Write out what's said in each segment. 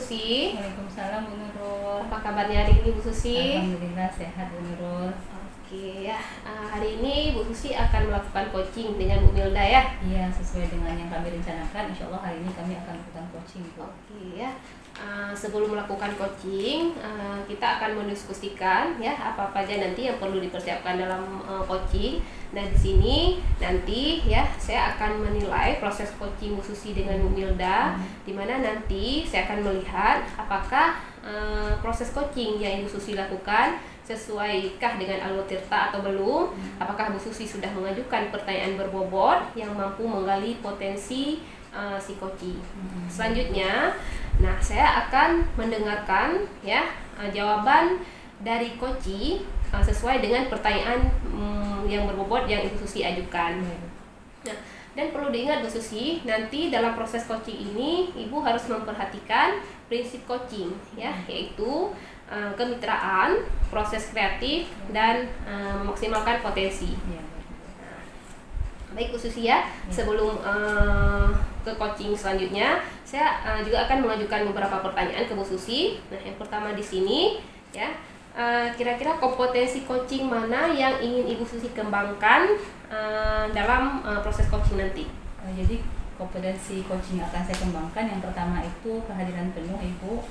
Susi. Waalaikumsalam Bu Nurul. Apa kabarnya hari ini Bu Susi? Alhamdulillah sehat Bu Nurul. Oke ya, hari ini Bu Susi akan melakukan coaching dengan Bu Milda ya? Iya, sesuai dengan yang kami rencanakan, insya Allah hari ini kami akan melakukan coaching Bu. Oke ya, sebelum melakukan coaching, kita akan mendiskusikan ya apa-apa aja nanti yang perlu dipersiapkan dalam coaching. Nah di sini nanti ya saya akan menilai proses coaching Bu Susi dengan Bu Milda, di mana nanti saya akan melihat apakah proses coaching yang Ibu Susi lakukan sesuaikah dengan Alma Tirta atau belum. Apakah Bu Susi sudah mengajukan pertanyaan berbobot yang mampu menggali potensi si coaching. Selanjutnya, nah saya akan mendengarkan ya jawaban dari coaching sesuai dengan pertanyaan yang berbobot yang Ibu Susi ajukan. Nah, dan perlu diingat Bu Susi, nanti dalam proses coaching ini Ibu harus memperhatikan prinsip coaching ya, yaitu kemitraan, proses kreatif, dan memaksimalkan potensi. Baik Bu Susi ya, sebelum ke coaching selanjutnya, saya juga akan mengajukan beberapa pertanyaan ke Bu Susi. Nah, yang pertama di sini ya, kira-kira kompetensi coaching mana yang ingin Ibu Susi kembangkan dalam proses coaching nanti? Jadi kompetensi coaching yang akan saya kembangkan, yang pertama itu kehadiran penuh Ibu.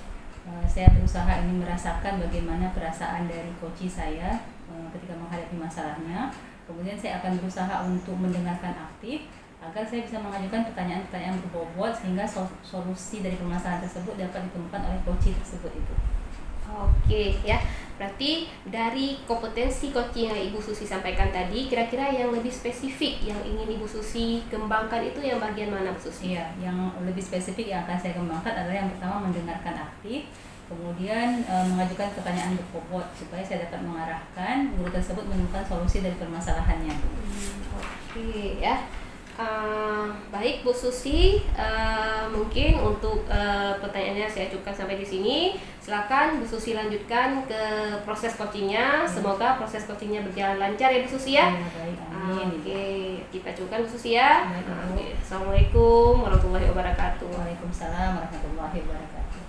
Saya berusaha ingin merasakan bagaimana perasaan dari coaching saya ketika menghadapi masalahnya. Kemudian saya akan berusaha untuk mendengarkan aktif agar saya bisa mengajukan pertanyaan-pertanyaan berbobot sehingga solusi dari permasalahan tersebut dapat ditemukan oleh coaching tersebut itu. Oke ya, berarti dari kompetensi coaching yang Ibu Susi sampaikan tadi, kira-kira yang lebih spesifik yang ingin Ibu Susi kembangkan itu yang bagian mana Bu Susi? Iya, yang lebih spesifik yang akan saya kembangkan adalah yang pertama mendengarkan aktif, kemudian mengajukan pertanyaan berbobot supaya saya dapat mengarahkan guru tersebut menemukan solusi dari permasalahannya. Oke ya. Baik Bu Susi, mungkin untuk pertanyaannya saya cukupkan sampai di sini. Silakan Bu Susi lanjutkan ke proses coachingnya. Semoga proses coachingnya berjalan lancar ya Bu Susi ya. Baik, amin. Oke, kita cukupkan Bu Susi ya. Assalamualaikum warahmatullahi wabarakatuh. Waalaikumsalam warahmatullahi wabarakatuh.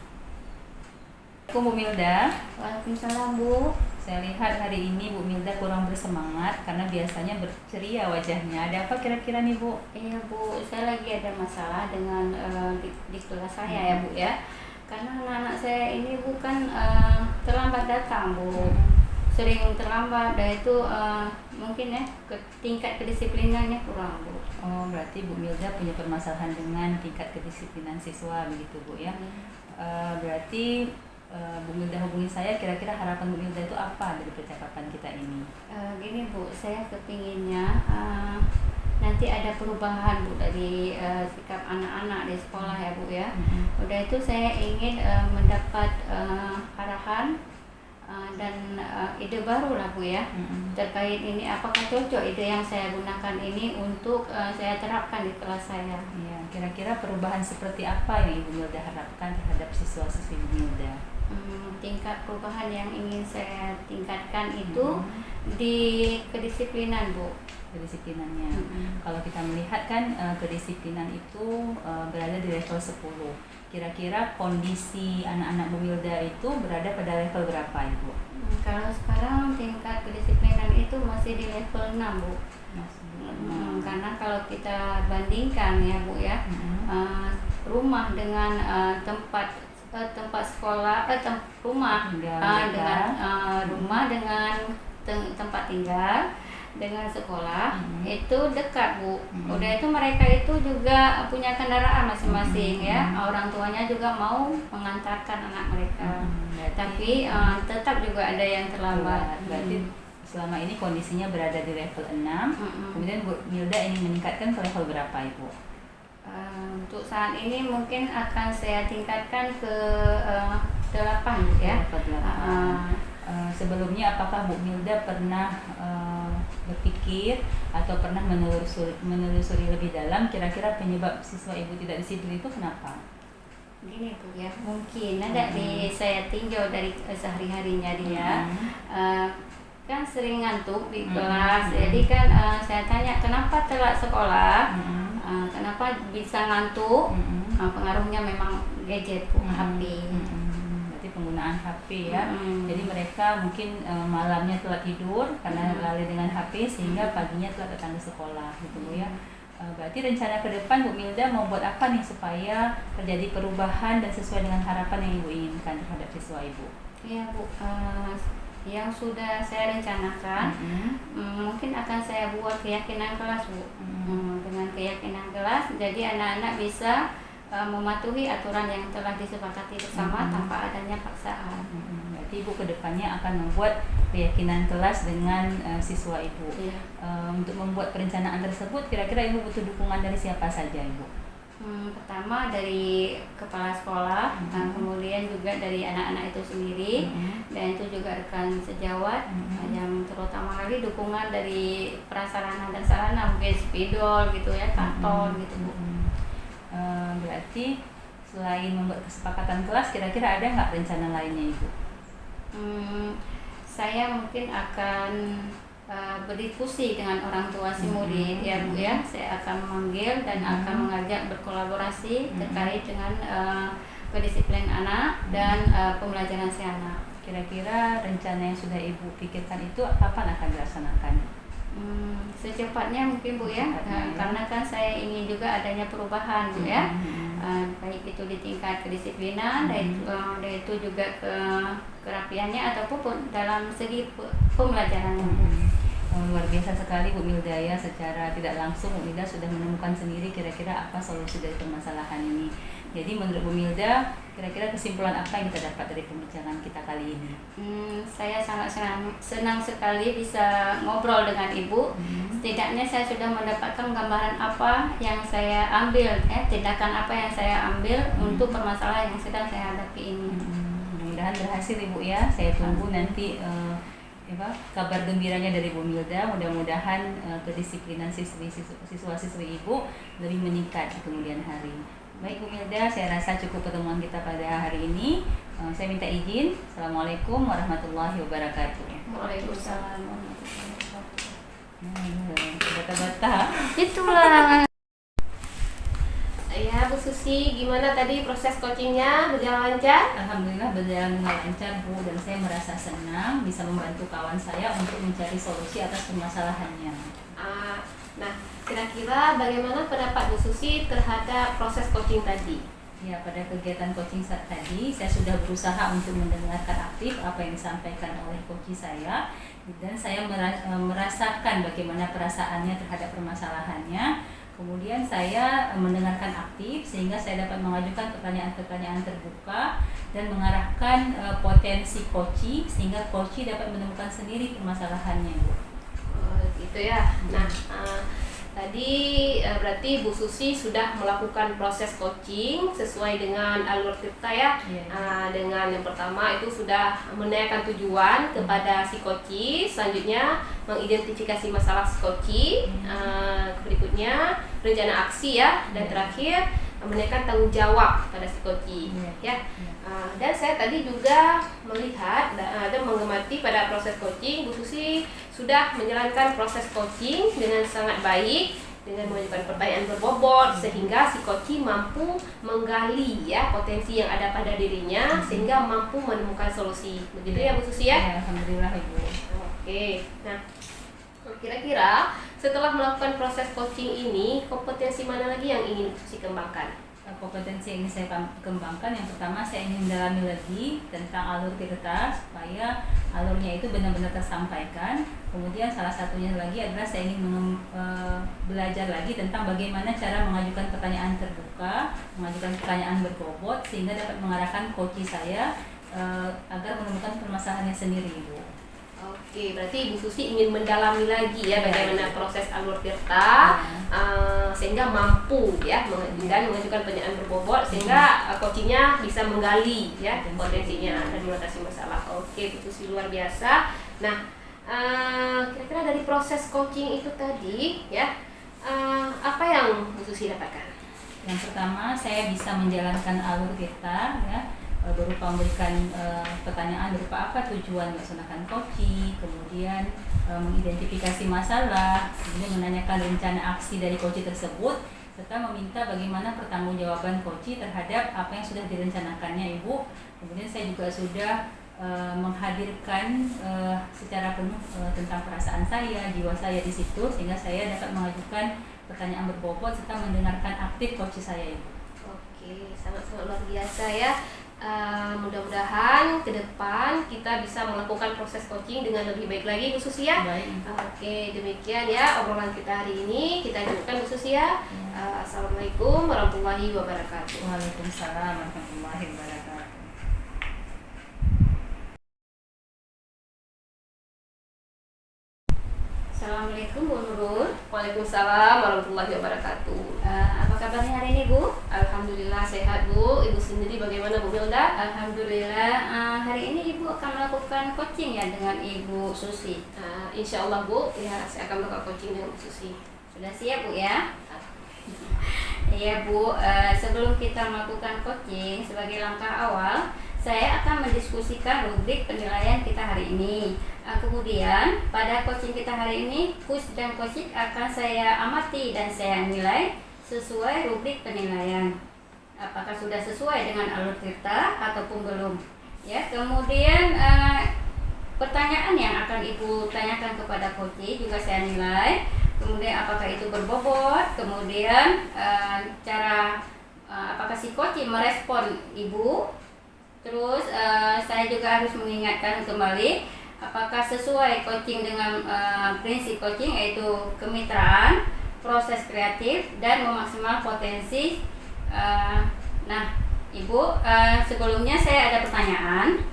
Bu Milda. Waalaikumsalam Bu. Saya lihat hari ini Bu Milda kurang bersemangat karena biasanya berceria wajahnya. Ada apa kira-kira nih Bu? Iya Bu, saya lagi ada masalah dengan di kelas saya ya Bu ya. Karena anak-anak saya ini bukan terlambat datang Bu. Sering terlambat dan itu mungkin ya tingkat kedisiplinannya kurang Bu. Oh, berarti Bu Milda punya permasalahan dengan tingkat kedisiplinan siswa begitu Bu ya. Berarti Bu Milda hubungi saya, kira-kira harapan Bu Milda itu apa dari percakapan kita ini? Gini Bu, saya kepinginnya nanti ada perubahan Bu dari sikap anak-anak di sekolah ya Bu ya. Udah itu saya ingin mendapat arahan dan ide baru lah Bu ya. Terkait ini apakah cocok ide yang saya gunakan ini untuk saya terapkan di kelas saya. Ya, kira-kira perubahan seperti apa yang Ibu Milda harapkan terhadap siswa-siswi Bu Milda? Tingkat perubahan yang ingin saya tingkatkan itu di kedisiplinan Bu. Kedisiplinannya. Kalau kita melihat kan kedisiplinan itu berada di level 10. Kira-kira kondisi anak-anak Bu Milda itu berada pada level berapa Ibu? Kalau sekarang tingkat kedisiplinan itu masih di level 6 Bu. Karena kalau kita bandingkan ya Bu ya, rumah dengan tempat sekolah, rumah dengan rumah dengan tempat tinggal dengan sekolah itu dekat Bu. Udah itu mereka itu juga punya kendaraan masing-masing ya. Orang tuanya juga mau mengantarkan anak mereka. Tapi tetap juga ada yang terlambat. Berarti selama ini kondisinya berada di level 6. Kemudian Bu Milda ingin meningkatkan ke level berapa Ibu? Untuk saat ini mungkin akan saya tingkatkan ke 8 ya. Sebelumnya apakah Bu Milda pernah berpikir atau pernah menelusuri lebih dalam kira-kira penyebab siswa Ibu tidak disiplin itu kenapa? Gini Bu ya, mungkin ada di saya tinjau dari sehari-harinya dia. Kan sering ngantuk di kelas, jadi kan saya tanya kenapa telat sekolah, kenapa bisa ngantuk, pengaruhnya memang gadget Bu, HP. Berarti penggunaan HP ya. Jadi mereka mungkin malamnya telat tidur karena lalai dengan HP sehingga paginya telat datang ke sekolah gitu Bu ya. Berarti rencana ke depan Bu Milda mau buat apa nih supaya terjadi perubahan dan sesuai dengan harapan yang Ibu inginkan terhadap siswa Ibu? Iya Bu, yang sudah saya rencanakan mungkin akan saya buat keyakinan kelas Bu. Dengan keyakinan kelas jadi anak-anak bisa mematuhi aturan yang telah disepakati bersama tanpa adanya paksaan. Berarti Ibu kedepannya akan membuat keyakinan kelas dengan siswa Ibu. Iya. Untuk membuat perencanaan tersebut kira-kira Ibu butuh dukungan dari siapa saja Ibu? Pertama dari kepala sekolah, kemudian juga dari anak-anak itu sendiri, dan itu juga rekan sejawat, yang terutama kali dukungan dari prasarana dan sarana, mungkin spidol gitu ya, kantor gitu Bu. Berarti selain membuat kesepakatan kelas, kira-kira ada nggak rencana lainnya Ibu? Saya mungkin akan berdiskusi dengan orang tua si murid ya Bu ya. Saya akan memanggil dan akan mengajak berkolaborasi terkait dengan kedisiplinan anak dan pembelajaran si anak. Kira-kira rencana yang sudah Ibu pikirkan itu kapan akan dilaksanakan? Secepatnya mungkin Bu ya, karena kan saya ingin juga adanya perubahan Bu ya, baik itu di tingkat kedisiplinan, dan itu juga kerapiannya ataupun dalam segi pembelajarannya. Luar biasa sekali Bu Milda ya, secara tidak langsung Bu Milda sudah menemukan sendiri kira-kira apa solusi dari permasalahan ini. Jadi menurut Bu Milda, kira-kira kesimpulan apa yang kita dapat dari pembicaraan kita kali ini? Saya sangat senang sekali bisa ngobrol dengan Ibu. Setidaknya saya sudah mendapatkan gambaran apa yang saya ambil, tindakan apa yang saya ambil untuk permasalahan yang sedang saya hadapi ini. Mudah-mudahan berhasil Ibu ya. Saya tunggu nanti kabar gembiranya dari Bu Milda. Mudah-mudahan kedisiplinan siswa-siswi Ibu lebih meningkat di kemudian hari. Baik Bu Milda, saya rasa cukup pertemuan kita pada hari ini. Saya minta izin. Assalamualaikum warahmatullahi wabarakatuh. Waalaikumsalam warahmatullahi wabarakatuh. Bata-bata. Itulah. Ya Bu Susi, gimana tadi proses coachingnya, berjalan lancar? Alhamdulillah berjalan dengan lancar Bu, dan saya merasa senang bisa membantu kawan saya untuk mencari solusi atas permasalahannya. Nah, kira-kira bagaimana pendapat Bu Susi terhadap proses coaching tadi? Ya, pada kegiatan coaching tadi saya sudah berusaha untuk mendengarkan aktif apa yang disampaikan oleh coach saya, dan saya merasakan bagaimana perasaannya terhadap permasalahannya. Kemudian saya mendengarkan aktif sehingga saya dapat mengajukan pertanyaan-pertanyaan terbuka dan mengarahkan potensi coach sehingga coach dapat menemukan sendiri permasalahannya Bu. Gitu ya. Nah, tadi berarti Bu Susi sudah melakukan proses coaching sesuai dengan alur kita ya. Dengan yang pertama itu sudah menanyakan tujuan kepada si coach, selanjutnya mengidentifikasi masalah si coach, berikutnya rencana aksi ya, dan terakhir menanyakan tanggung jawab pada si coach ya. Dan saya tadi juga melihat dan mengamati pada proses coaching, Bu Susi sudah menjalankan proses coaching dengan sangat baik dengan mengajukan pertanyaan berbobot sehingga si coach mampu menggali ya potensi yang ada pada dirinya sehingga mampu menemukan solusi. Begitu ya Bu Susi ya? Alhamdulillah Ibu. Oke. Nah, kira-kira setelah melakukan proses coaching ini, kompetensi mana lagi yang ingin Bu Susi kembangkan? Kompetensi yang ingin saya kembangkan, yang pertama saya ingin mendalami lagi tentang alur tirta supaya alurnya itu benar-benar tersampaikan. Kemudian salah satunya lagi adalah saya ingin belajar lagi tentang bagaimana cara mengajukan pertanyaan terbuka, mengajukan pertanyaan berbobot sehingga dapat mengarahkan coach saya agar menemukan permasalahannya sendiri Ibu. Oke, berarti Ibu Susi ingin mendalami lagi ya bagaimana proses alur tirta sehingga mampu ya mengajukan pertanyaan berbobot sehingga coachingnya bisa menggali ya potensinya dan mengatasi masalah. Oke, Bu Susi luar biasa. Nah, kira-kira dari proses coaching itu tadi ya apa yang Bu Susi dapatkan? Yang pertama saya bisa menjalankan alur tirta ya, berupa memberikan pertanyaan berupa apa tujuan melaksanakan coaching, kemudian mengidentifikasi masalah, kemudian menanyakan rencana aksi dari coaching tersebut serta meminta bagaimana pertanggungjawaban coach terhadap apa yang sudah direncanakannya Ibu. Kemudian saya juga sudah menghadirkan secara penuh tentang perasaan saya, jiwa saya di situ, sehingga saya dapat mengajukan pertanyaan berbobot serta mendengarkan aktif coach saya Ibu. Oke, sangat-sangat luar biasa ya. Mudah-mudahan ke depan kita bisa melakukan proses coaching dengan lebih baik lagi Bu Susi ya. Baik. Oke, demikian ya obrolan kita hari ini. Kita lanjutkan Bu Susi ya. Assalamualaikum warahmatullahi wabarakatuh. Waalaikumsalam warahmatullahi wabarakatuh. Assalamualaikum Bu Nurul. Waalaikumsalam warahmatullahi wabarakatuh. Apa kabarnya hari ini Bu? Alhamdulillah sehat Bu. Ibu sendiri bagaimana Bu Milda? Alhamdulillah. Hari ini Ibu akan melakukan coaching ya dengan Ibu Susi. Insya Allah Bu, ya saya akan melakukan coaching dengan Bu Susi. Sudah siap Bu ya? Iya Bu, sebelum kita melakukan coaching sebagai langkah awal, saya akan mendiskusikan rubrik penilaian kita hari ini. Kemudian pada coaching kita hari ini, quiz dan coaching akan saya amati dan saya nilai sesuai rubrik penilaian. Apakah sudah sesuai dengan alur cerita ataupun belum? Ya, kemudian pertanyaan yang akan Ibu tanyakan kepada coaching juga saya nilai. Kemudian apakah itu berbobot? Kemudian cara apakah si coaching merespon Ibu? Terus saya juga harus mengingatkan kembali apakah sesuai coaching dengan prinsip coaching, yaitu kemitraan, proses kreatif, dan memaksimal potensi. Nah, Ibu, sebelumnya saya ada pertanyaan.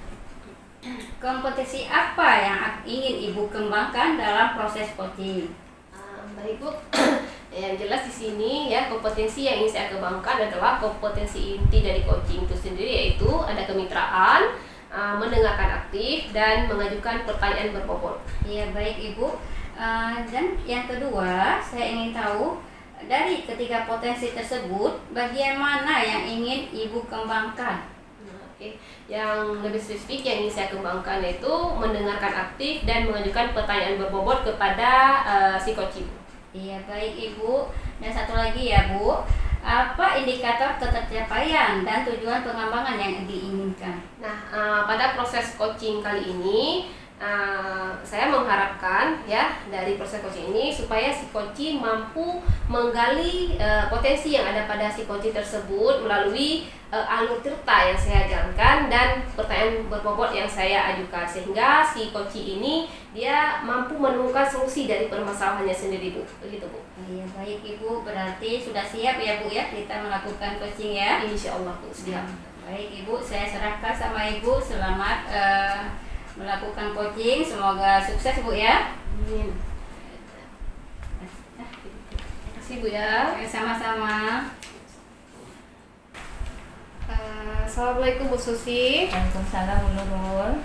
Kompetensi apa yang ingin Ibu kembangkan dalam proses coaching? Baik Bu, yang jelas di sini ya kompetensi yang ingin saya kembangkan adalah kompetensi inti dari coaching itu sendiri, yaitu ada kemitraan, mendengarkan aktif, dan mengajukan pertanyaan berbobot. Iya baik Ibu. Dan yang kedua saya ingin tahu dari ketiga potensi tersebut bagian mana yang ingin Ibu kembangkan? Oke, yang lebih spesifik yang ingin saya kembangkan yaitu mendengarkan aktif dan mengajukan pertanyaan berbobot kepada si coaching. Iya baik Ibu. Dan satu lagi ya Bu, apa indikator ketercapaian dan tujuan pengembangan yang diinginkan? Nah, pada proses coaching kali ini saya mengharapkan ya dari proses coaching ini supaya si coaching mampu menggali potensi yang ada pada si coaching tersebut melalui alur cerita yang saya jalankan dan pertanyaan berbobot yang saya ajukan, sehingga si coaching ini dia mampu menemukan solusi dari permasalahannya sendiri Bu. Begitu Bu. Iya baik Ibu, berarti sudah siap ya Bu ya kita melakukan coaching ya? Insya Allah Bu, siap. Baik Ibu, saya serahkan sama Ibu. Selamat melakukan coaching, semoga sukses Bu ya. Amin. Terima kasih Bu ya. Sama-sama. Assalamualaikum Bu Susi. Waalaikumsalam Bu Nurul.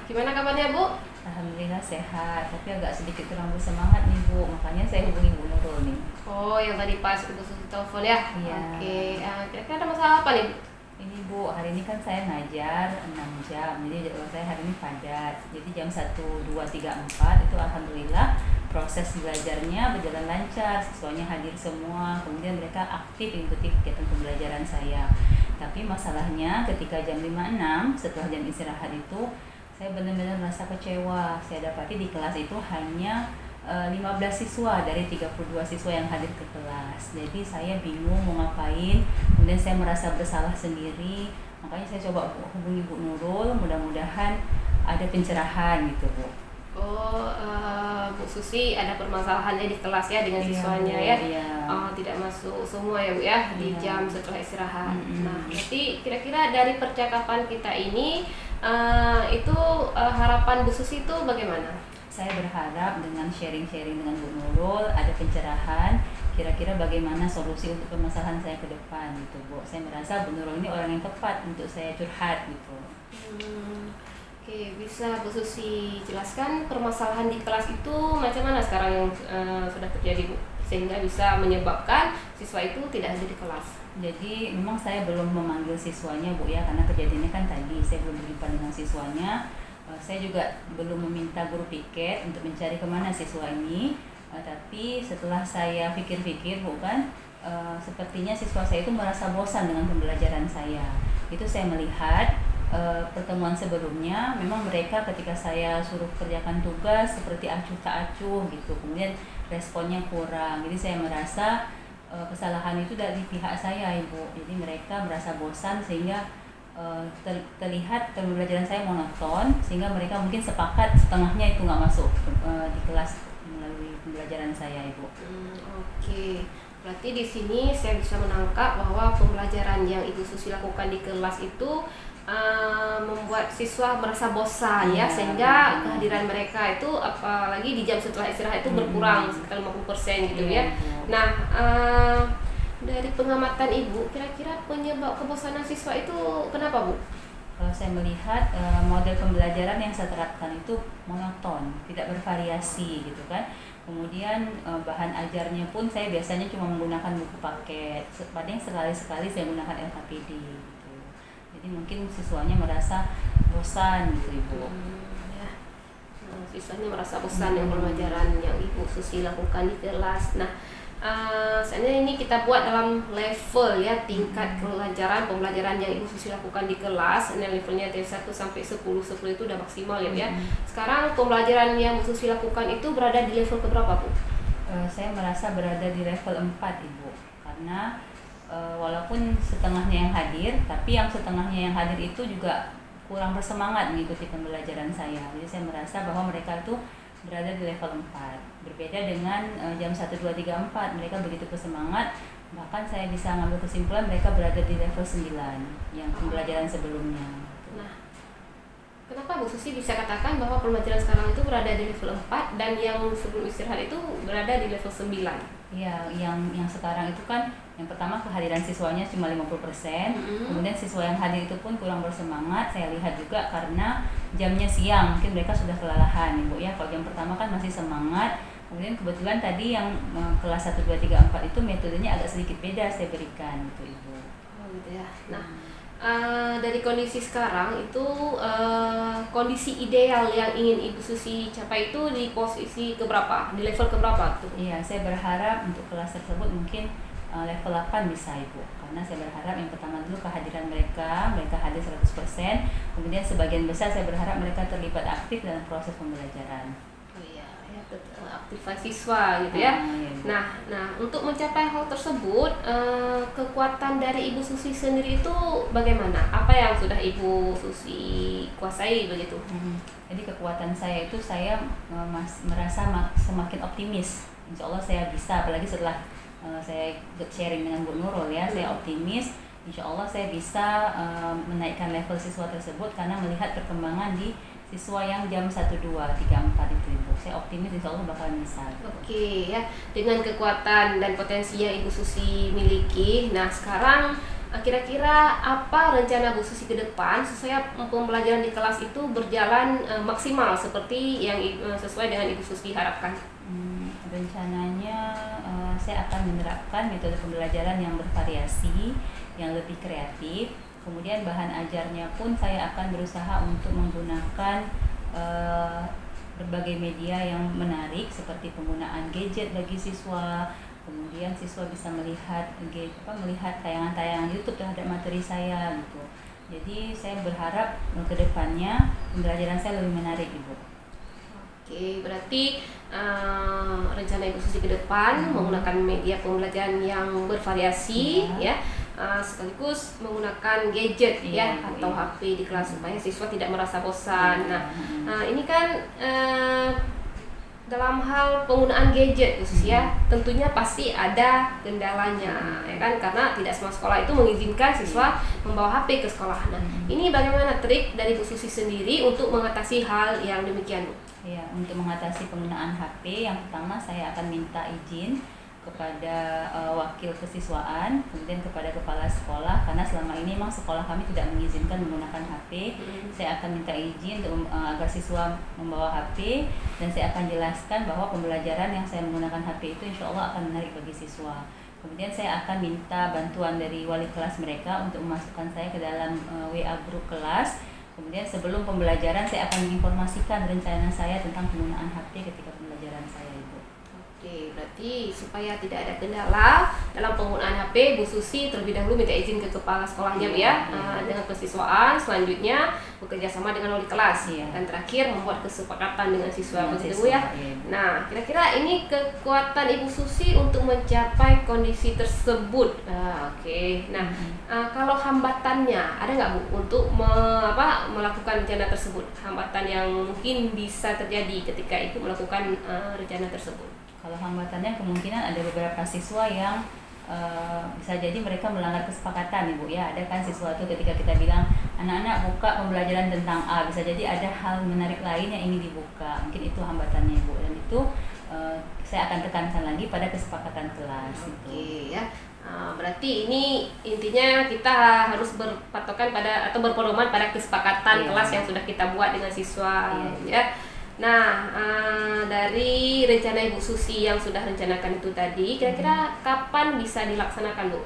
Gimana kabarnya Bu? Alhamdulillah sehat, tapi agak sedikit kurang bersemangat nih Bu, makanya saya hubungi Bu Nurul nih. Oh, yang tadi pas Bu Susi telepon ya? Iya. Oke, kira-kira ada masalah apa nih Bu? Ini Bu, hari ini kan saya ngajar 6 jam, jadi jadwal saya hari ini padat. Jadi jam 1, 2, 3, 4 itu alhamdulillah proses belajarnya berjalan lancar, siswanya hadir semua, kemudian mereka aktif mengikuti kegiatan pembelajaran saya. Tapi masalahnya ketika jam 5, 6 setelah jam istirahat itu saya benar-benar merasa kecewa. Saya dapati di kelas itu hanya 15 siswa dari 32 siswa yang hadir ke kelas. Jadi saya bingung mau ngapain, kemudian saya merasa bersalah sendiri. Makanya saya coba hubungi Bu Nurul, mudah-mudahan ada pencerahan gitu Bu. Oh, Bu Susi ada permasalahannya di kelas ya dengan siswanya Bu, ya? Iya. Tidak masuk semua ya Bu ya di jam setelah istirahat. Mm-hmm. Nah, berarti kira-kira dari percakapan kita ini itu harapan Bu Susi itu bagaimana? Saya berharap dengan sharing-sharing dengan Bu Nurul ada pencerahan, kira-kira bagaimana solusi untuk permasalahan saya ke depan gitu Bu. Saya merasa Bu Nurul ini orang yang tepat untuk saya curhat gitu. Oke, bisa Bu Susi jelaskan permasalahan di kelas itu macam mana sekarang yang sudah terjadi Bu, sehingga bisa menyebabkan siswa itu tidak hadir di kelas? Jadi memang saya belum memanggil siswanya Bu ya, karena kejadiannya kan tadi saya belum berjumpa dengan siswanya. Saya juga belum meminta guru piket untuk mencari kemana siswa ini. Tapi setelah saya pikir-pikir bukan, sepertinya siswa saya itu merasa bosan dengan pembelajaran saya. Itu saya melihat pertemuan sebelumnya memang mereka ketika saya suruh kerjakan tugas seperti acuh tak acuh gitu, kemudian responnya kurang. Jadi saya merasa kesalahan itu dari pihak saya, Ibu. Jadi mereka merasa bosan sehingga terlihat pembelajaran saya monoton, sehingga mereka mungkin sepakat setengahnya itu nggak masuk di kelas melalui pembelajaran saya, Ibu. Oke. Berarti di sini saya bisa menangkap bahwa pembelajaran yang Ibu Susi lakukan di kelas itu membuat siswa merasa bosan ya, sehingga kehadiran mereka itu apalagi di jam setelah istirahat itu berkurang sekitar 50% gitu ya. Nah, dari pengamatan Ibu, kira-kira penyebab kebosanan siswa itu kenapa, Bu? Kalau saya melihat model pembelajaran yang saya terapkan itu monoton, tidak bervariasi gitu kan. Kemudian bahan ajarnya pun saya biasanya cuma menggunakan buku paket, paling sekali-sekali saya menggunakan LKPD gitu. Jadi mungkin siswanya merasa bosan gitu, Ibu. Ya. Siswanya merasa bosan dengan pembelajaran yang Ibu Susi lakukan di kelas. Nah, seandainya ini kita buat dalam level ya, tingkat pembelajaran yang Ibu Susi lakukan di kelas, ini levelnya dari 1 sampai 10 itu udah maksimal ya. Sekarang pembelajaran yang Ibu Susi lakukan itu berada di level keberapa, Bu? Saya merasa berada di level 4, Ibu. Karena walaupun setengahnya yang hadir, tapi yang setengahnya yang hadir itu juga kurang bersemangat mengikuti pembelajaran saya. Jadi saya merasa bahwa mereka itu berada di level 4. Berbeda dengan jam 1, 2, 3, 4, mereka begitu bersemangat, bahkan saya bisa mengambil kesimpulan mereka berada di level 9 yang pembelajaran sebelumnya. Nah, kenapa Bu Susi bisa katakan bahwa pembelajaran sekarang itu berada di level 4 dan yang sebelum istirahat itu berada di level 9? Iya, yang sekarang itu kan yang pertama kehadiran siswanya cuma 50%, kemudian siswa yang hadir itu pun kurang bersemangat. Saya lihat juga karena jamnya siang, mungkin mereka sudah kelelahan, Ibu ya. Kalau jam pertama kan masih semangat. Kemudian kebetulan tadi yang kelas 1, 2, 3, 4 itu metodenya agak sedikit beda saya berikan gitu, Ibu. Oh gitu ya. Nah, dari kondisi sekarang itu kondisi ideal yang ingin Ibu Susi capai itu di posisi keberapa? Di level keberapa tuh? Iya, saya berharap untuk kelas tersebut mungkin level 8 bisa, Ibu. Karena saya berharap yang pertama dulu kehadiran mereka hadir 100%, kemudian sebagian besar saya berharap mereka terlibat aktif dalam proses pembelajaran. Oh iya, ya aktifan siswa gitu ya. Iya. Nah, untuk mencapai hal tersebut, kekuatan dari Ibu Susi sendiri itu bagaimana? Apa yang sudah Ibu Susi kuasai begitu? Jadi kekuatan saya itu saya merasa semakin optimis. Insya Allah saya bisa, apalagi setelah saya sharing dengan Bu Nurul ya, saya optimis. Insya Allah saya bisa menaikkan level siswa tersebut karena melihat perkembangan di siswa yang jam 1, 2, 3, 4 itu, Ibu. Saya optimis insya Allah bakalan bisa. Oke ya, dengan kekuatan dan potensi yang Ibu Susi miliki, nah sekarang kira-kira apa rencana Bu Susi ke depan supaya pembelajaran di kelas itu berjalan maksimal seperti yang sesuai dengan Ibu Susi harapkan? Rencananya saya akan menerapkan metode pembelajaran yang bervariasi, yang lebih kreatif. Kemudian bahan ajarnya pun saya akan berusaha untuk menggunakan berbagai media yang menarik seperti penggunaan gadget bagi siswa. Kemudian siswa bisa melihat tayangan-tayangan YouTube terhadap materi saya gitu. Jadi saya berharap ke depannya pembelajaran saya lebih menarik, Ibu. Oke, berarti rencana Ibu Susi ke depan menggunakan media pembelajaran yang bervariasi ya. Sekaligus menggunakan gadget ya atau HP di kelas supaya siswa tidak merasa bosan. Nah, ini kan dalam hal penggunaan gadget khusus ya, tentunya pasti ada kendalanya ya kan, karena tidak semua sekolah itu mengizinkan siswa membawa HP ke sekolah. Nah, ini bagaimana trik dari Bu Susi sendiri untuk mengatasi hal yang demikian, Bu? Ya, untuk mengatasi penggunaan HP, yang pertama saya akan minta izin kepada wakil kesiswaan, kemudian kepada kepala sekolah, karena selama ini memang sekolah kami tidak mengizinkan menggunakan HP. Saya akan minta izin agar siswa membawa HP, dan saya akan jelaskan bahwa pembelajaran yang saya menggunakan HP itu insya Allah akan menarik bagi siswa. Kemudian saya akan minta bantuan dari wali kelas mereka untuk memasukkan saya ke dalam WA grup kelas. Kemudian sebelum pembelajaran saya akan menginformasikan rencana saya tentang penggunaan HP ketika pembelajaran saya, Ibu. Oke, berarti supaya tidak ada kendala dalam penggunaan HP, Bu Susi terlebih dahulu minta izin ke kepala sekolahnya, Bu ya, dengan kesiswaan, selanjutnya bekerja sama dengan wali kelas, dan terakhir membuat kesepakatan dengan siswa, begitu Bu ya. Nah, kira-kira ini kekuatan Ibu Susi untuk mencapai kondisi tersebut. Oke. Nah, kalau hambatannya ada nggak Bu untuk melakukan rencana tersebut? Hambatan yang mungkin bisa terjadi ketika Ibu melakukan rencana tersebut. Kalau hambatannya kemungkinan ada beberapa siswa yang bisa jadi mereka melanggar kesepakatan, Ibu ya. Ada kan siswa itu ketika kita bilang anak-anak buka pembelajaran tentang A, bisa jadi ada hal menarik lain yang ingin dibuka. Mungkin itu hambatannya, Ibu, dan itu saya akan tekankan lagi pada kesepakatan kelas. Oke ya. Berarti ini intinya kita harus berpatokan pada atau berpedoman pada kesepakatan kelas yang sudah kita buat dengan siswa, ya. Nah, dari rencana Ibu Susi yang sudah rencanakan itu tadi, kira-kira kapan bisa dilaksanakan, Bu?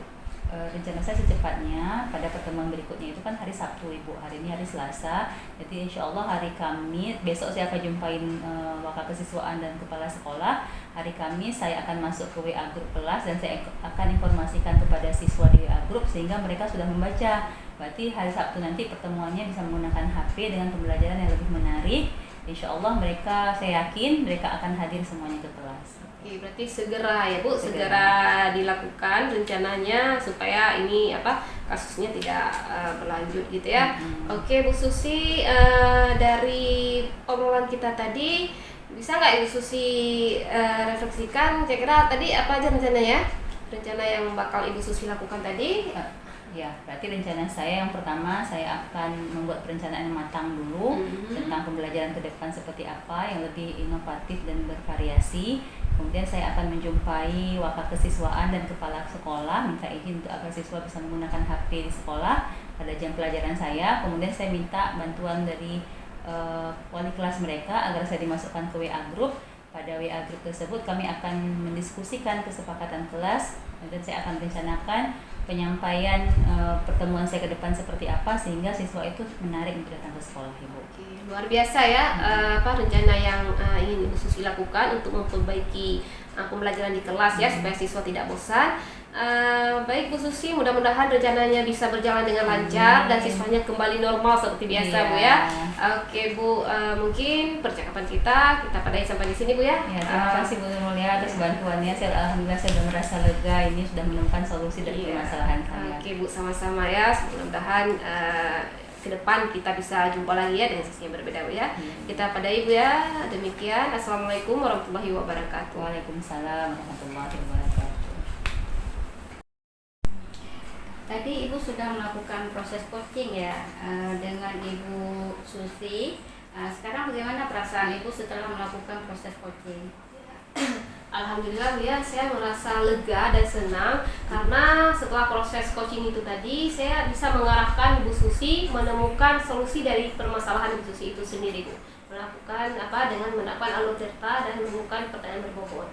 Rencana saya secepatnya pada pertemuan berikutnya itu kan hari Sabtu, Ibu. Hari ini hari Selasa, jadi insya Allah hari Kamis besok saya akan jumpain wakil kesiswaan dan kepala sekolah. Hari Kamis saya akan masuk ke WA grup kelas dan saya akan informasikan kepada siswa di WA grup sehingga mereka sudah membaca. Berarti hari Sabtu nanti pertemuannya bisa menggunakan HP dengan pembelajaran yang lebih menarik. Insya Allah mereka, saya yakin mereka akan hadir semuanya ke kelas. Oke, berarti segera ya Bu, segera dilakukan rencananya supaya ini kasusnya tidak berlanjut gitu ya. Oke Bu Susi, dari obrolan kita tadi bisa nggak Ibu Susi refleksikan kira-kira tadi apa aja rencananya? Rencana yang bakal Ibu Susi lakukan tadi? Ya, berarti rencana saya yang pertama saya akan membuat perencanaan yang matang dulu tentang pembelajaran ke depan seperti apa yang lebih inovatif dan bervariasi. Kemudian saya akan menjumpai wakil kesiswaan dan kepala sekolah, minta izin untuk agar siswa bisa menggunakan HP di sekolah pada jam pelajaran saya. Kemudian saya minta bantuan dari wali kelas mereka agar saya dimasukkan ke WA group. Pada WA group tersebut kami akan mendiskusikan kesepakatan kelas dan saya akan rencanakan penyampaian pertemuan saya ke depan seperti apa sehingga siswa itu menarik untuk datang ke sekolah, Ibu. Oke, luar biasa ya rencana yang ingin Ibu Susi lakukan untuk memperbaiki pembelajaran di kelas ya supaya siswa tidak bosan. Baik Bu Susi, mudah-mudahan rencananya bisa berjalan dengan lancar dan siswanya kembali normal seperti biasa, Bu ya. Oke Bu, mungkin percakapan kita padai sampai di sini Bu ya. Terima kasih Bu Mulia atas bantuannya. Alhamdulillah saya sudah merasa lega, ini sudah menemukan solusi dari permasalahan saya. Oke Bu, sama-sama ya. Mudah-mudahan ke depan kita bisa jumpa lagi ya dengan sesi yang berbeda Bu ya. Kita padai Bu ya. Demikian. Assalamualaikum warahmatullahi wabarakatuh. Waalaikumsalam warahmatullahi wabarakatuh. Tadi Ibu sudah melakukan proses coaching ya dengan Ibu Susi. Sekarang bagaimana perasaan Ibu setelah melakukan proses coaching? Alhamdulillah Bu ya, saya merasa lega dan senang karena setelah proses coaching itu tadi saya bisa mengarahkan Bu Susi menemukan solusi dari permasalahan Bu Susi itu sendiri Bu. Melakukan dengan mendapat alur cerita dan menemukan pertanyaan berbobot.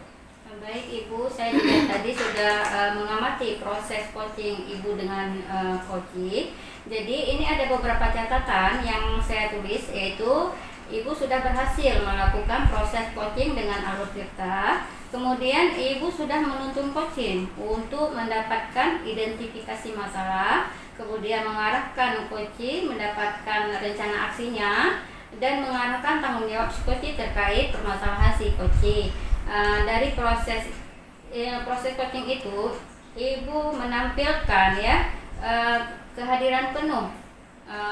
Baik Ibu, saya juga tadi sudah mengamati proses coaching Ibu dengan coaching. Jadi ini ada beberapa catatan yang saya tulis, yaitu Ibu sudah berhasil melakukan proses coaching dengan alur tirta. Kemudian Ibu sudah menuntun coaching untuk mendapatkan identifikasi masalah, kemudian mengarahkan coaching mendapatkan rencana aksinya, dan mengarahkan tanggung jawab coaching terkait permasalahan si coaching. Dari proses coaching itu Ibu menampilkan ya kehadiran penuh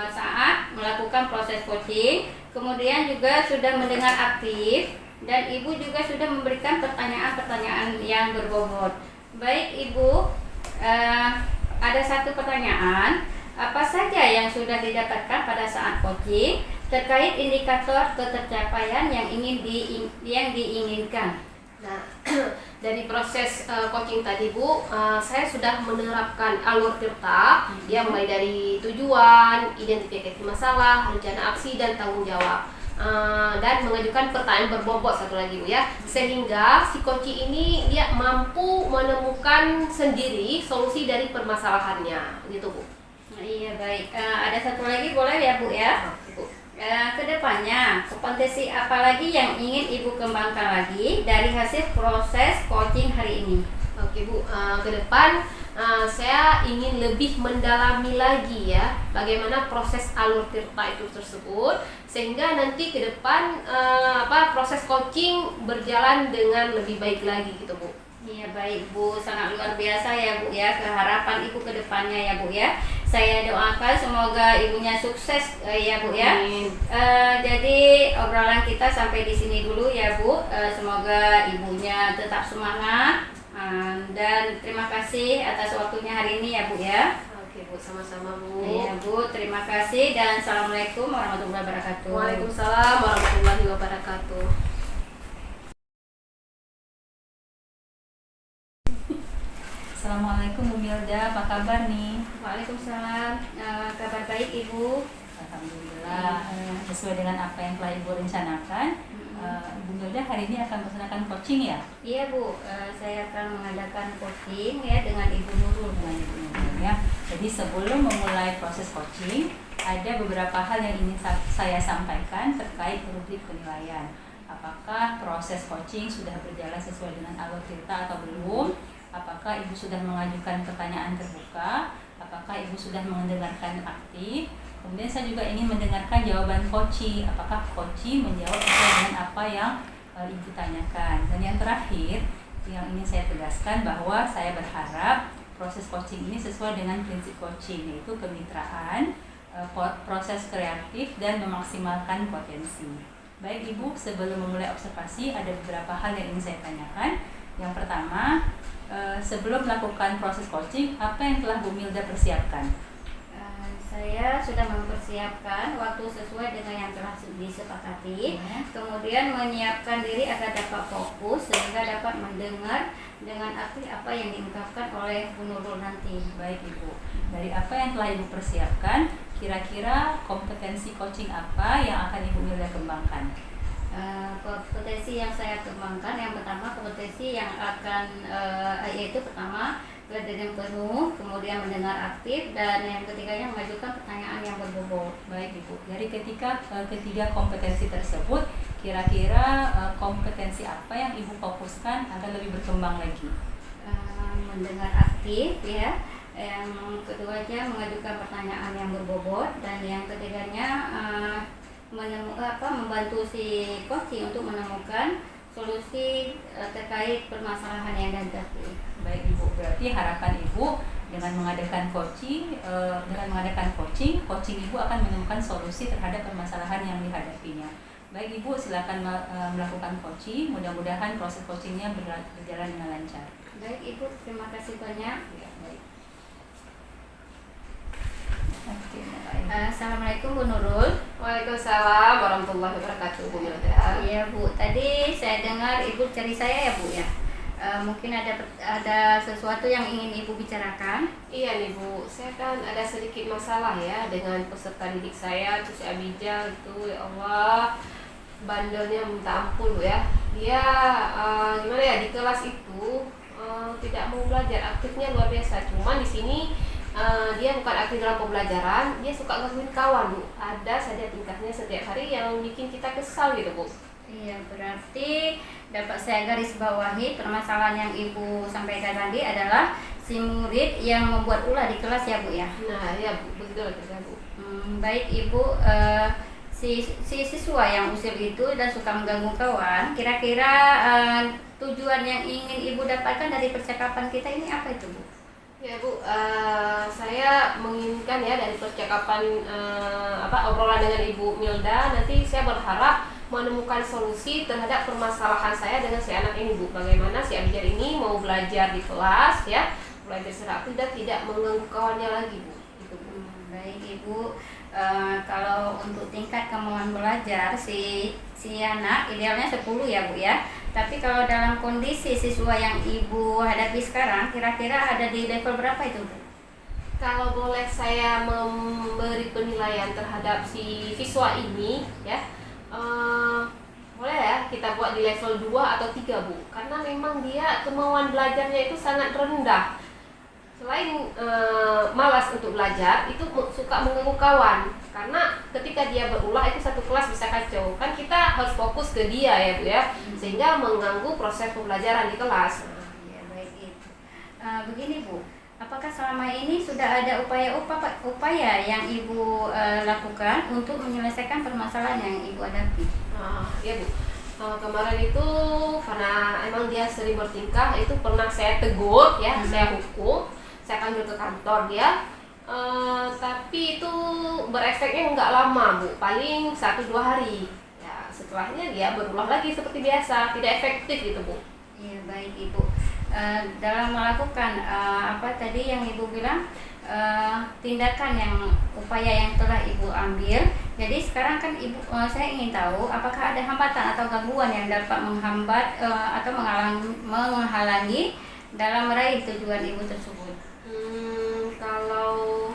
saat melakukan proses coaching, kemudian juga sudah mendengar aktif dan Ibu juga sudah memberikan pertanyaan-pertanyaan yang berbobot. Baik Ibu, ada satu pertanyaan, apa saja yang sudah didapatkan pada saat coaching terkait indikator ketercapaian yang diinginkan? Nah, dari proses coaching tadi Bu, saya sudah menerapkan alur tirta yang mulai dari tujuan, identifikasi masalah, rencana aksi dan tanggung jawab. Dan mengajukan pertanyaan berbobot satu lagi Bu ya, sehingga si coaching ini dia mampu menemukan sendiri solusi dari permasalahannya gitu Bu. Iya baik, ada satu lagi boleh ya Bu ya? Bu. Kedepannya kompetensi apa lagi yang ingin Ibu kembangkan lagi dari hasil proses coaching hari ini? Oke Bu, ke depan saya ingin lebih mendalami lagi ya bagaimana proses alur tirta itu tersebut, sehingga nanti ke depan proses coaching berjalan dengan lebih baik lagi gitu Bu. Iya baik Bu, sangat luar biasa ya Bu ya, keharapan Ibu ke depannya ya Bu ya. Saya doakan semoga ibunya sukses ya Bu ya. Jadi obrolan kita sampai di sini dulu ya Bu. Semoga ibunya tetap semangat dan terima kasih atas waktunya hari ini ya Bu ya. Oke Bu, sama-sama Bu. Iya Bu, terima kasih dan assalamualaikum warahmatullahi wabarakatuh. Waalaikumsalam warahmatullahi wabarakatuh. Assalamualaikum Bu Milda, apa kabar nih? Waalaikumsalam, kabar baik Ibu. Alhamdulillah, sesuai dengan apa yang telah Ibu rencanakan, Ibu Milda hari ini akan melaksanakan coaching ya? Iya Bu, saya akan mengadakan coaching ya dengan Ibu Nurul. Dengan Ibu Nurul ya. Jadi sebelum memulai proses coaching, ada beberapa hal yang ingin saya sampaikan terkait rubrik penilaian. Apakah proses coaching sudah berjalan sesuai dengan alur tirta atau belum? Apakah Ibu sudah mengajukan pertanyaan terbuka? Apakah Ibu sudah mendengarkan aktif? Kemudian saya juga ingin mendengarkan jawaban coaching. Apakah coaching menjawab sesuai dengan apa yang Ibu tanyakan? Dan yang terakhir, yang ingin saya tegaskan bahwa saya berharap proses coaching ini sesuai dengan prinsip coaching, yaitu kemitraan, proses kreatif, dan memaksimalkan potensi. Baik Ibu, sebelum memulai observasi, ada beberapa hal yang ingin saya tanyakan. Yang pertama, sebelum melakukan proses coaching, apa yang telah Bu Milda persiapkan? Saya sudah mempersiapkan waktu sesuai dengan yang telah disepakati, kemudian menyiapkan diri agar dapat fokus sehingga dapat mendengar dengan aktif apa yang diungkapkan oleh Bu Nurul nanti. Baik Ibu, dari apa yang telah Ibu persiapkan, kira-kira kompetensi coaching apa yang akan Ibu Milda kembangkan? Kompetensi yang saya kembangkan, yang pertama kompetensi yang akan yaitu pertama dengan penuh, kemudian mendengar aktif, dan yang ketiganya mengajukan pertanyaan yang berbobot. Baik Ibu, dari ketiga kompetensi tersebut, kira-kira kompetensi apa yang Ibu fokuskan agar lebih berkembang lagi? Mendengar aktif ya, yang keduanya mengajukan pertanyaan yang berbobot, dan yang ketiganya membantu si coaching untuk menemukan solusi terkait permasalahan yang dihadapi. Baik Ibu, berarti harapan Ibu dengan mengadakan coaching, coaching Ibu akan menemukan solusi terhadap permasalahan yang dihadapinya. Baik Ibu, silakan melakukan coaching. Mudah-mudahan proses coachingnya berjalan dengan lancar. Baik Ibu, terima kasih banyak. Ya, baik. Assalamualaikum Bu Nurul. Waalaikumsalam warahmatullahi wabarakatuh Bu Milda. Iya Bu, tadi saya dengar Ibu cari saya ya Bu ya. Mungkin ada sesuatu yang ingin Ibu bicarakan. Iya nih Bu, saya kan ada sedikit masalah ya dengan peserta didik saya, Cici Abijah itu, ya Allah, bandelnya minta ampun Bu ya. Dia gimana ya, di kelas itu tidak mau belajar, aktifnya luar biasa. Cuma di sini dia bukan aktif dalam pembelajaran, dia suka gangguin kawan Bu. Ada saja tingkahnya setiap hari yang bikin kita kesal gitu Bu. Iya, berarti dapat saya garis bawahi permasalahan yang Ibu sampaikan tadi adalah si murid yang membuat ulah di kelas ya Bu ya. Nah ya Bu, begitu lah Bu. Baik Ibu, si siswa yang usil itu dan suka mengganggu kawan, kira-kira tujuan yang ingin Ibu dapatkan dari percakapan kita ini apa itu Bu? Ya Bu, saya menginginkan ya dari percakapan obrolan dengan Ibu Milda, nanti saya berharap menemukan solusi terhadap permasalahan saya dengan si anak ini Bu. Bagaimana si Abijah ini mau belajar di kelas ya, belajar secara aktif dan tidak mengganggu kawannya lagi Bu. Gitu Bu. Baik Ibu, kalau untuk tingkat kemampuan belajar si anak idealnya 10 ya Bu ya. Tapi kalau dalam kondisi siswa yang Ibu hadapi sekarang, kira-kira ada di level berapa itu Bu? Kalau boleh saya memberi penilaian terhadap si siswa ini ya, boleh ya kita buat di level 2 atau 3 Bu. Karena memang dia kemauan belajarnya itu sangat rendah. Selain malas untuk belajar, itu suka mengganggu kawan. Karena ketika dia berulah itu satu kelas bisa kacau. Kan kita harus fokus ke dia ya Bu ya, sehingga mengganggu proses pembelajaran di kelas. Ya, baik itu. Begini Bu, apakah selama ini sudah ada upaya yang Ibu lakukan untuk menyelesaikan permasalahan yang Ibu hadapi? Ya Bu, kemarin itu karena emang dia sering bertingkah, itu pernah saya tegur ya, saya hukum, saya panggil ke kantor dia. Tapi itu berefeknya nggak lama Bu, paling 1-2 hari ya, setelahnya dia berulang lagi seperti biasa, tidak efektif gitu Bu. Iya, baik Ibu. Dalam melakukan apa tadi yang Ibu bilang, tindakan upaya yang telah Ibu ambil, jadi sekarang kan Ibu, saya ingin tahu apakah ada hambatan atau gangguan yang dapat menghambat atau menghalangi dalam meraih tujuan Ibu tersebut. Kalau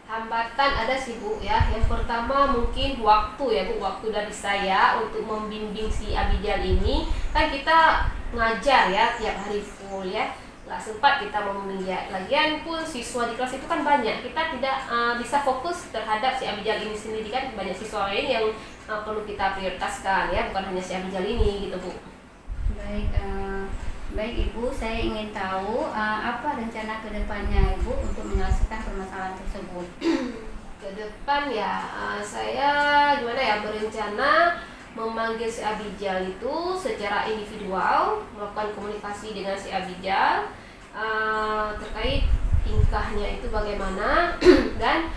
hambatan ada sih Bu ya. Yang pertama mungkin waktu ya Bu, waktu dari saya untuk membimbing si Abijal ini. Kan kita ngajar ya tiap hari full ya, nggak sempat kita membimbing dia. Lagian pun siswa di kelas itu kan banyak, kita tidak bisa fokus terhadap si Abijal ini sendiri, kan banyak siswa lain yang perlu kita prioritaskan ya, bukan hanya si Abijal ini gitu Bu. Baik Ibu, saya ingin tahu apa rencana kedepannya Ibu untuk menyelesaikan permasalahan tersebut. Ke depan ya, saya gimana ya, berencana memanggil si Abijal itu secara individual, melakukan komunikasi dengan si Abijal terkait tingkahnya itu bagaimana dan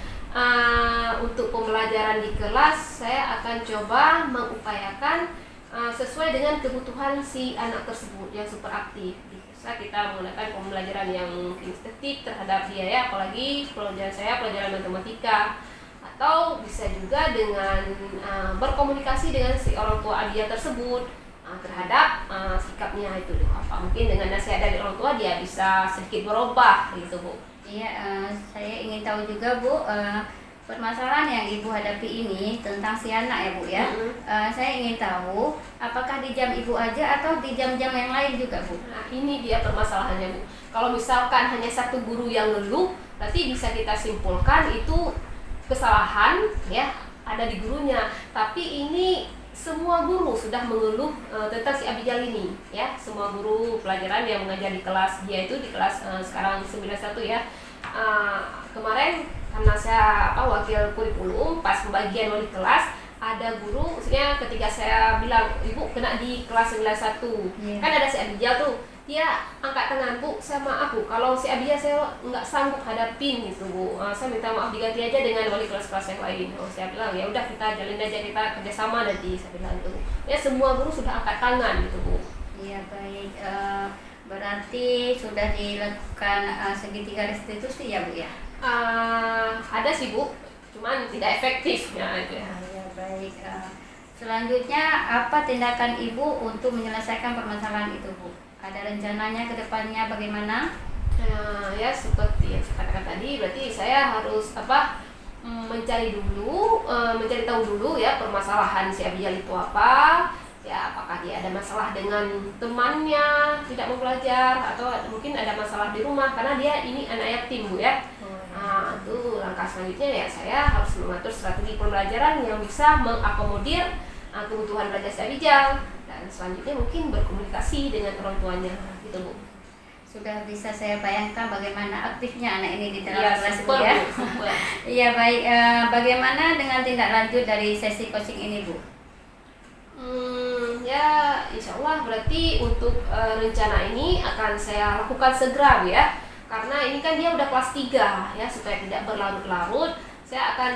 untuk pembelajaran di kelas saya akan coba mengupayakan sesuai dengan kebutuhan si anak tersebut yang super aktif. Bisa kita menggunakan pembelajaran yang estetik terhadap dia ya, apalagi pelajaran saya pelajaran matematika, atau bisa juga dengan berkomunikasi dengan si orang tua Abijal tersebut terhadap sikapnya itu apa, mungkin dengan nasihat dari orang tua dia bisa sedikit berubah gitu Bu. Iya, saya ingin tahu juga Bu, permasalahan yang Ibu hadapi ini tentang si anak ya Bu ya. Saya ingin tahu apakah di jam Ibu aja atau di jam-jam yang lain juga Bu? Nah ini dia permasalahannya Bu. Kalau misalkan hanya satu guru yang ngeluh, berarti bisa kita simpulkan itu kesalahan ya ada di gurunya. Tapi ini semua guru sudah mengeluh tentang si Abijal ini ya. Semua guru pelajaran yang mengajar di kelas dia itu di kelas sekarang 91 ya. Kemarin karena saya wakil kurikulum, pas pembagian wali kelas ada guru, maksudnya ketika saya bilang Ibu kena di kelas 91 kan ada si Abijal tuh, dia angkat tangan, Bu saya maaf Bu, kalau si Abijal saya nggak sanggup hadapin gitu Bu, saya minta maaf diganti aja dengan wali kelas-kelas yang lain. Saya bilang ya udah kita jalin aja, kita kerjasama nanti, saya bilang gitu. Ya semua guru sudah angkat tangan gitu Bu. Iya baik, berarti sudah dilakukan segitiga restitusi ya Bu ya? Ada sih Bu, cuman tidak efektif ya itu ya. Ya baik. Selanjutnya apa tindakan Ibu untuk menyelesaikan permasalahan itu Bu? Ada rencananya ke depannya bagaimana? Ya seperti yang saya katakan tadi, berarti saya harus mencari tahu dulu ya permasalahan si Abijal itu apa. Ya apakah dia ada masalah dengan temannya tidak mau belajar, atau mungkin ada masalah di rumah karena dia ini anak yatim Bu ya. Itu langkah selanjutnya ya, saya harus mengatur strategi pembelajaran yang bisa mengakomodir kebutuhan belajar si Abijal, dan selanjutnya mungkin berkomunikasi dengan orang tuanya gitu Bu. Sudah bisa saya bayangkan bagaimana aktifnya anak ini di dalam kelas Bu ya. Iya baik, bagaimana dengan tindak lanjut dari sesi coaching ini Bu? Ya insya Allah berarti untuk rencana ini akan saya lakukan segera Bu ya, karena ini kan dia udah kelas 3 ya, supaya tidak berlarut-larut saya akan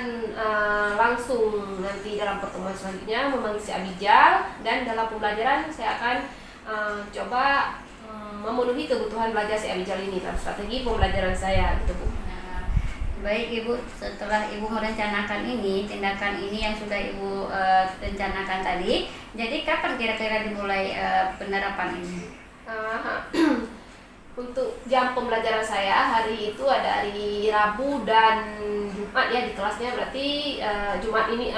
langsung nanti dalam pertemuan selanjutnya memanggil si Abijal, dan dalam pembelajaran saya akan coba memenuhi kebutuhan belajar si Abijal ini dalam strategi pembelajaran saya gitu Bu. Baik Ibu, setelah Ibu merencanakan ini, tindakan ini yang sudah Ibu rencanakan tadi, jadi kapan kira-kira dimulai penerapan ini? Untuk jam pembelajaran saya hari itu ada hari Rabu dan Jumat ya di kelasnya, berarti Jumat ini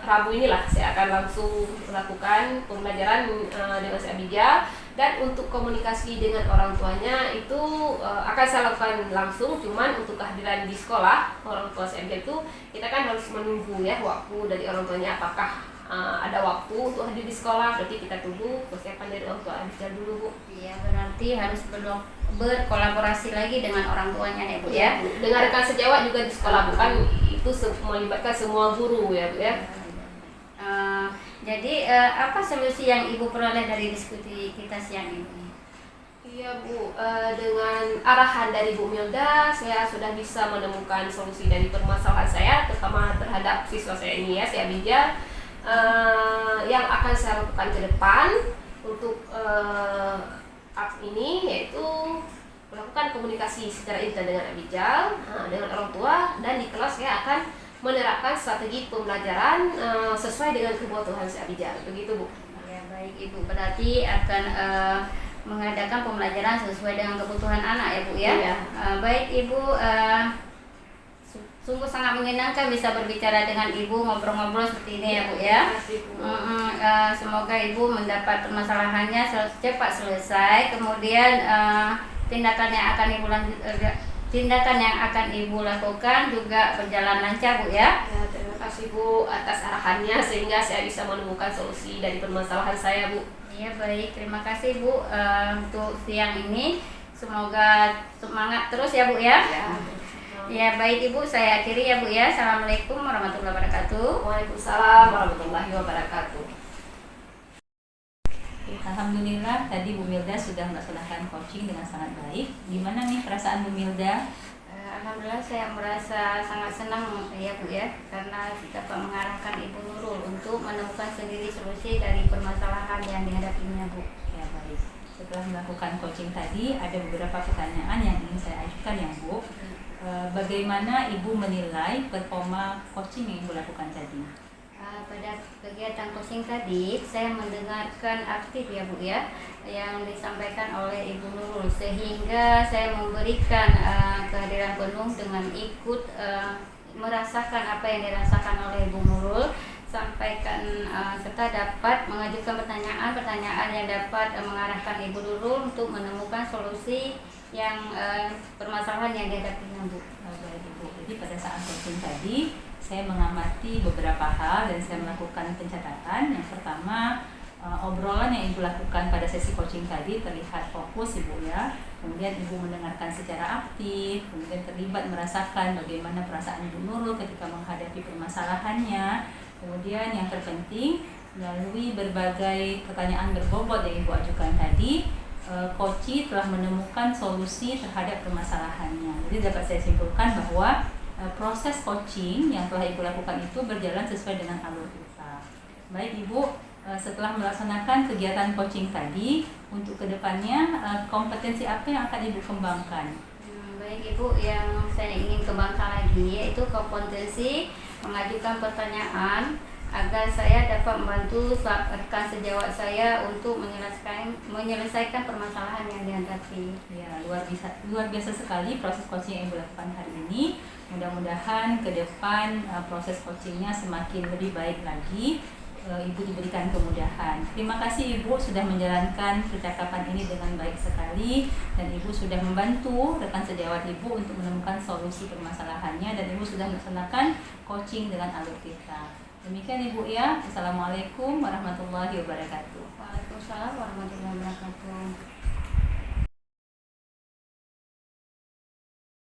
Rabu inilah saya akan langsung melakukan pembelajaran dengan si Abijal, Dan untuk komunikasi dengan orang tuanya itu akan saya lakukan langsung, cuman untuk kehadiran di sekolah orang tua saya itu kita kan harus menunggu ya waktu dari orang tuanya, apakah ada waktu untuk hadir di sekolah, berarti kita tunggu persiapan dari orang tua Abijal dulu, Bu. Iya, berarti harus berkolaborasi lagi dengan orang tuanya ya Bu ya. Dengan rekan sejawat juga di sekolah, bukan itu melibatkan semua guru ya Bu ya. Jadi apa solusi yang Ibu peroleh dari diskusi kita siang ini? Iya Bu, dengan arahan dari Bu Milda, saya sudah bisa menemukan solusi dari permasalahan saya, terutama terhadap siswa saya ini ya, si Abijal. Yang akan saya lakukan ke depan untuk ini yaitu melakukan komunikasi secara intens dengan Abijal, dengan orang tua, dan di kelas saya akan menerapkan strategi pembelajaran sesuai dengan kebutuhan si Abijal. Begitu Bu. Ya baik Ibu, berarti akan mengadakan pembelajaran sesuai dengan kebutuhan anak ya Bu ya. Iya. Baik Ibu, sungguh sangat menyenangkan bisa berbicara dengan Ibu, ngobrol-ngobrol seperti ini ya Bu ya. Terima kasih, Bu. Semoga Ibu mendapat permasalahannya cepat selesai, kemudian tindakan yang akan Ibu lakukan juga berjalan lancar Bu ya. Ya, terima kasih Bu atas arahannya sehingga saya bisa menemukan solusi dari permasalahan saya Bu. Iya baik, terima kasih Bu untuk siang ini. Semoga semangat terus ya Bu ya. Ya baik Ibu, saya akhiri ya Bu ya. Assalamualaikum warahmatullahi wabarakatuh. Waalaikumsalam warahmatullahi wabarakatuh. Alhamdulillah tadi Bu Milda sudah melaksanakan coaching dengan sangat baik. Gimana nih perasaan Bu Milda? Alhamdulillah saya merasa sangat senang ya Bu ya, karena dapat mengarahkan Ibu Nurul untuk menemukan sendiri solusi dari permasalahan yang dihadapinya Bu. Ya baik. Setelah melakukan coaching tadi ada beberapa pertanyaan yang ingin saya ajukan ya Bu. Bagaimana Ibu menilai performa coaching yang Ibu lakukan tadi? Pada kegiatan coaching tadi saya mendengarkan aktif ya Bu ya yang disampaikan oleh Ibu Nurul, sehingga saya memberikan kehadiran penuh dengan ikut merasakan apa yang dirasakan oleh Ibu Nurul, sampaikan serta dapat mengajukan pertanyaan-pertanyaan yang dapat mengarahkan Ibu Nurul untuk menemukan solusi yang permasalahan yang dihadapinya Bu. Baik Ibu, jadi pada saat coaching tadi saya mengamati beberapa hal dan saya melakukan pencatatan. Yang pertama, obrolan yang Ibu lakukan pada sesi coaching tadi terlihat fokus Ibu ya. Kemudian Ibu mendengarkan secara aktif, kemudian terlibat merasakan bagaimana perasaan Ibu Nurul ketika menghadapi permasalahannya. Kemudian yang terpenting, melalui berbagai pertanyaan berbobot yang Ibu ajukan tadi, coach telah menemukan solusi terhadap permasalahannya. Jadi dapat saya simpulkan bahwa proses coaching yang telah Ibu lakukan itu berjalan sesuai dengan alur kita. Baik Ibu, setelah melaksanakan kegiatan coaching tadi, untuk kedepannya kompetensi apa yang akan Ibu kembangkan? Baik Ibu, yang saya ingin kembangkan lagi yaitu kompetensi mengajukan pertanyaan agar saya dapat membantu rekan sejawat saya untuk menyelesaikan permasalahan yang dihadapi. Ya, luar biasa sekali proses coaching yang Ibu lakukan hari ini. Mudah-mudahan ke depan proses coachingnya semakin lebih baik lagi, Ibu diberikan kemudahan. Terima kasih Ibu sudah menjalankan percakapan ini dengan baik sekali, dan Ibu sudah membantu rekan sejawat Ibu untuk menemukan solusi permasalahannya, dan Ibu sudah melaksanakan coaching dengan alur kita. Demikian Ibu ya. Assalamualaikum warahmatullahi wabarakatuh. Waalaikumsalam warahmatullahi wabarakatuh.